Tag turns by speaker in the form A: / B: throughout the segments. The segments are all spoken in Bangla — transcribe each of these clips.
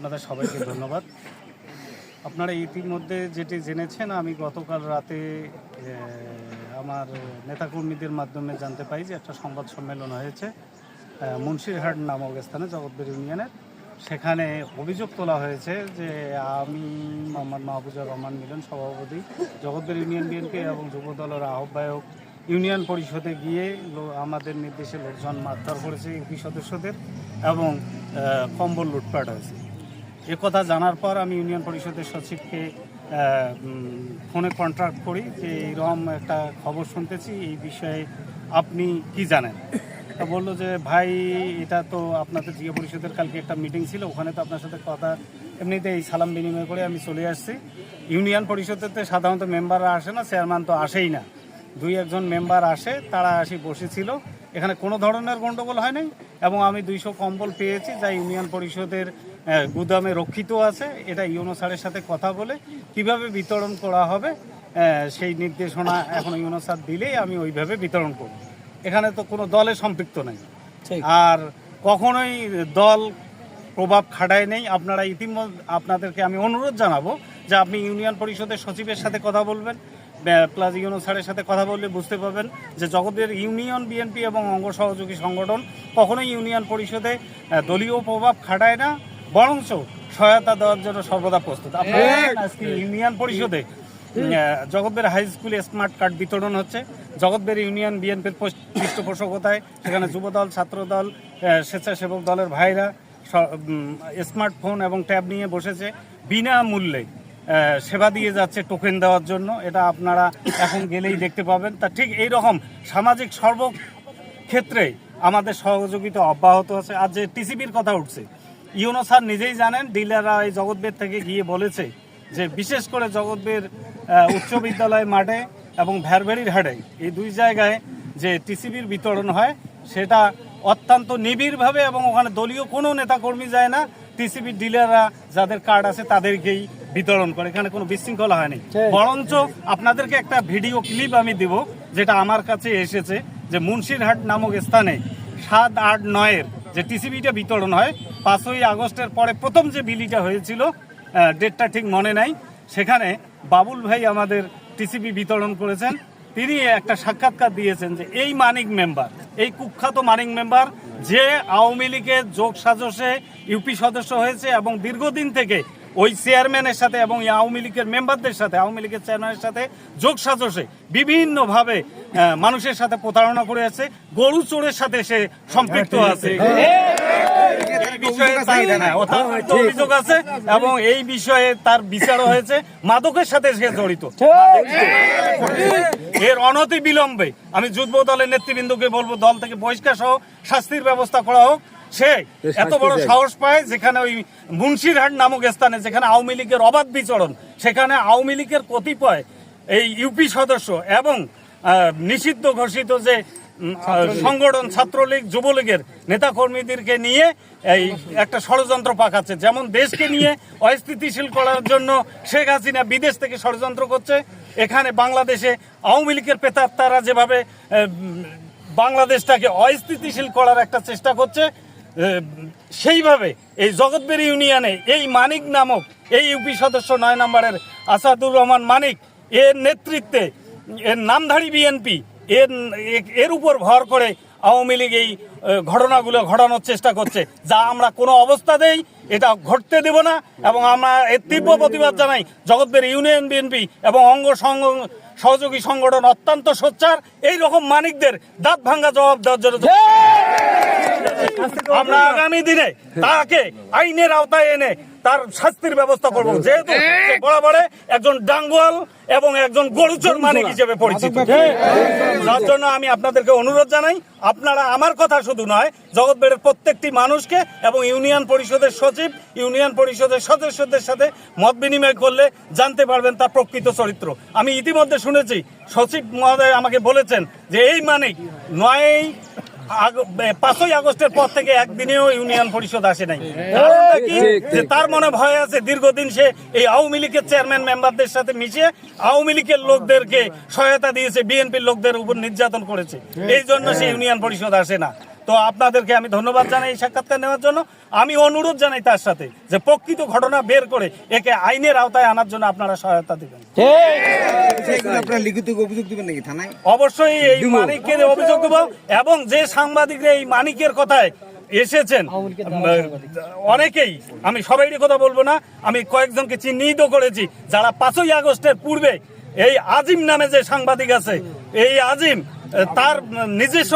A: আপনাদের সবাইকে ধন্যবাদ। আপনারা ইতিমধ্যে যেটি জেনেছেন, আমি গতকাল রাতে আমার নেতাকর্মীদের মাধ্যমে জানতে পাই যে একটা সংবাদ সম্মেলন হয়েছে মুন্সিরহাট নামক স্থানে জগৎবেড় ইউনিয়নের। সেখানে অভিযোগ তোলা হয়েছে যে আমি মোহাম্মদ মাহফুজুর রহমান মিলন, সভাপতি জগৎবেড় ইউনিয়ন বিএনপি এবং যুবদলের আহ্বায়ক, ইউনিয়ন পরিষদে গিয়ে আমাদের নির্দেশে লোকজন মারধর করেছে ইউপি সদস্যদের এবং কম্বল লুটপাট হয়েছে। এ কথা জানার পর আমি ইউনিয়ন পরিষদের সচিবকে ফোনে কন্ট্যাক্ট করি যে এইরকম একটা খবর শুনতেছি, এই বিষয়ে আপনি কি জানেন। তা বললো যে ভাই, এটা তো আপনাদের জিয়া পরিষদের কালকে একটা মিটিং ছিল, ওখানে তো আপনার সাথে কথা এমনিতে এই সালাম বিনিময় করে আমি চলে আসছি। ইউনিয়ন পরিষদেতে সাধারণত মেম্বাররা আসে না, চেয়ারম্যান তো আসেই না, 2-1 মেম্বার আসে, তারা আসি বসেছিল। এখানে কোনো ধরনের গণ্ডগোল হয় নাই এবং আমি 200 কম্বল পেয়েছি যা ইউনিয়ন পরিষদের গুদামে রক্ষিত আছে। এটা ইউনো স্যারের সাথে কথা বলে কিভাবে বিতরণ করা হবে সেই নির্দেশনা এখন ইউনো স্যার দিলেই আমি ওইভাবে বিতরণ করব। এখানে তো কোনো দলে সম্পৃক্ত নেই আর কখনোই দল প্রভাব খাটায় নেই। আপনারা ইতিমধ্যে আপনাদেরকে আমি অনুরোধ জানাবো যে আপনি ইউনিয়ন পরিষদের সচিবের সাথে কথা বলবেন, প্লাস ইউনো স্যারের সাথে কথা বললে বুঝতে পারবেন যে জগতের ইউনিয়ন বিএনপি এবং অঙ্গ সহযোগী সংগঠন কখনোই ইউনিয়ন পরিষদে দলীয় প্রভাব খাটায় না, বরঞ্চ সহায়তা দেওয়ার জন্য সর্বদা প্রস্তুত। আজকে ইউনিয়ন পরিষদে জগৎবেড় হাই স্কুলে স্মার্ট কার্ড বিতরণ হচ্ছে। জগৎবেড় ইউনিয়ন বিএনপির পৃষ্ঠপোষকতায় সেখানে যুবদল, ছাত্রদল, স্বেচ্ছাসেবক দলের ভাইরা স্মার্টফোন এবং ট্যাব নিয়ে বসেছে, বিনামূল্যে সেবা দিয়ে যাচ্ছে টোকেন দেওয়ার জন্য। এটা আপনারা এখন গেলেই দেখতে পাবেন। তা ঠিক এই রকম সামাজিক সর্বক্ষেত্রে আমাদের সহযোগিতা অব্যাহত আছে। আর যে টিসিবির কথা উঠছে, ইউনো স্যার নিজেই জানেন, ডিলাররা এই জগৎবেড় থেকে গিয়ে বলেছে যে বিশেষ করে জগৎবেড় উচ্চ বিদ্যালয় মাঠে এবং ভ্যারবেড়ির হাটে এই 2 জায়গায় যে টিসিবির বিতরণ হয় সেটা অত্যন্ত নিবিড়ভাবে এবং ওখানে দলীয় কোনো নেতাকর্মী যায় না। টিসিবির ডিলাররা যাদের কার্ড আছে তাদেরকেই বিতরণ করে, এখানে কোনো বিশৃঙ্খলা হয়নি। বরঞ্চ আপনাদেরকে একটা ভিডিও ক্লিপ আমি দেব যেটা আমার কাছে এসেছে, যে মুন্সিরহাট নামক স্থানে 7, 8, 9 যে টিসিবিটা বিতরণ হয়, 5ই আগস্টের পরে প্রথম যে বিলিটা হয়েছিল, ডেটটা ঠিক মনে নাই, সেখানে বাবুল ভাই আমাদের টিসিবি বিতরণ করেছেন। তিনি একটা সাক্ষাৎকার দিয়েছেন যে এই মানিক মেম্বার, এই কুখ্যাত মানিক মেম্বার যে আওয়ামী লীগের যোগ সাজসে ইউপি সদস্য হয়েছে এবং দীর্ঘদিন থেকে ওই চেয়ারম্যানের সাথে এবং আওয়ামী লীগের মেম্বারদের সাথে, আওয়ামী লীগের চেয়ারম্যানের সাথে যোগ সাজসে বিভিন্নভাবে মানুষের সাথে প্রতারণা করে আছে, গরু চোরের সাথে সে সম্পৃক্ত আছে, অভিযোগ আছে এবং এই বিষয়ে তার বিচারও হয়েছে। মাদকের সাথে সে জড়িত। এর অনতি বিলম্বে আমি যুব দলের নেতৃবৃন্দকে বলবো, দল থেকে বহিষ্কার সহ শাস্তির ব্যবস্থা করা হোক। সে এত বড় সাহস পায় যেখানে ওই মুন্সিরহাট নামক স্থানে যেখানে আওয়ামী লীগের অবাধ বিচরণ, সেখানে আওয়ামী লীগের কতিপয় এই ইউপি সদস্য এবং নিষিদ্ধ ঘোষিত যে সংগঠন ছাত্রলীগ, যুবলীগের নেতাকর্মীদেরকে নিয়ে এই একটা ষড়যন্ত্র পাকাচ্ছে। যেমন দেশকে নিয়ে অস্থিতিশীল করার জন্য শেখ হাসিনা বিদেশ থেকে ষড়যন্ত্র করছে, এখানে বাংলাদেশে আওয়ামী লীগের প্রেতাত্মারা যেভাবে বাংলাদেশটাকে অস্থিতিশীল করার একটা চেষ্টা করছে, সেইভাবে এই জগৎবেড় ইউনিয়নে এই মানিক নামক এই ইউপি সদস্য 9 নম্বরের আসাদুর রহমান মানিক এর নেতৃত্বে এর নামধারী বিএনপি এর উপর ভর করে আওয়ামী লীগ এই ঘটনাগুলো ঘটানোর চেষ্টা করছে, যা আমরা কোনো অবস্থাতেই এটা ঘটতে দেব না এবং আমরা এর তীব্র প্রতিবাদ জানাই। জগৎবেড় ইউনিয়ন বিএনপি এবং অঙ্গ সহযোগী সংগঠন অত্যন্ত সোচ্চার এই রকম মানিকদের দাঁত ভাঙ্গা জবাব দেওয়ার জন্য। আমরা আগামী দিনে তাকে আইনের আওতায় এনে তার শাস্তির ব্যবস্থা করব, যেহেতু বরাবরে একজন ডাঙ্গুয়াল এবং একজন গরুচোর মানিক হিসেবে পরিচিত। যার জন্য আমি আপনাদেরকে অনুরোধ জানাই, আপনারা আমার কথা শুধু নয়, জগৎবেড়ের প্রত্যেকটি মানুষকে এবং ইউনিয়ন পরিষদের সচিব, ইউনিয়ন পরিষদের সদস্যদের সাথে মত বিনিময় করলে জানতে পারবেন তার প্রকৃত চরিত্র। আমি ইতিমধ্যে শুনেছি সচিব মহোদয় আমাকে বলেছেন যে এই মানিক 5ই আগস্টের পর থেকে একদিনেও ইউনিয়ন পরিষদ আসে নাই। তার মনে ভয় আছে, দীর্ঘদিন সে এই আওয়ামী লীগের চেয়ারম্যান মেম্বারদের সাথে মিশিয়ে আওয়ামী লীগের লোকদেরকে সহায়তা দিয়েছে, বিএনপির লোকদের উপর নির্যাতন করেছে, এই জন্য সে ইউনিয়ন পরিষদ আসে না। তো আপনাদেরকে আমি ধন্যবাদ জানাই এই সাক্ষাৎকার নেওয়ার জন্য। আমি অনুরোধ জানাই তার সাথে যে প্রকৃত ঘটনা বের করে একে আইনের আওতায় আনার জন্য আপনারা সহায়তা দেবেন।
B: আপনারা লিখিত অভিযোগ দিবেন নাকি থানায়?
A: অবশ্যই এই মানিকের অভিযোগ দেব, এবং যে সাংবাদিকরা এই মানিকের কথায় এসেছেন অনেকেই, আমি সবাইয়ের কথা বলবো না, আমি কয়েকজনকে চিহ্নিত করেছি যারা 5ই আগস্টের পূর্বে এই আজিম নামে যে সাংবাদিক আছে, এই আজিম তার নিজস্ব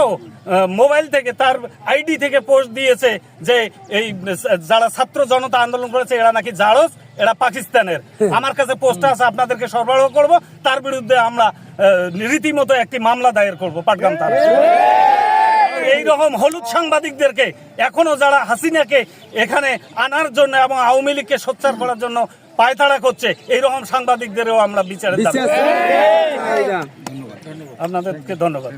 A: মোবাইল থেকে তার আইডি থেকে পোস্ট দিয়েছে যে এই যারা ছাত্র জনতা আন্দোলন করেছে এরা নাকি জারজ, এরা পাকিস্তানের। আমার কাছে পোস্ট আছে, আপনাদেরকে সরবরাহ করব, তার বিরুদ্ধে আমরা রীতিমতো একটি মামলা দায়ের করব পাটগ্রাম থানায়। এইরকম হলুদ সাংবাদিকদেরকে এখনো যারা হাসিনাকে এখানে আনার জন্য এবং আওয়ামী লীগকে সোচ্চার করার জন্য পায়তাড়া করছে, এইরকম সাংবাদিকদেরও আমরা বিচারের দাবি। আপনাদেরকে ধন্যবাদ।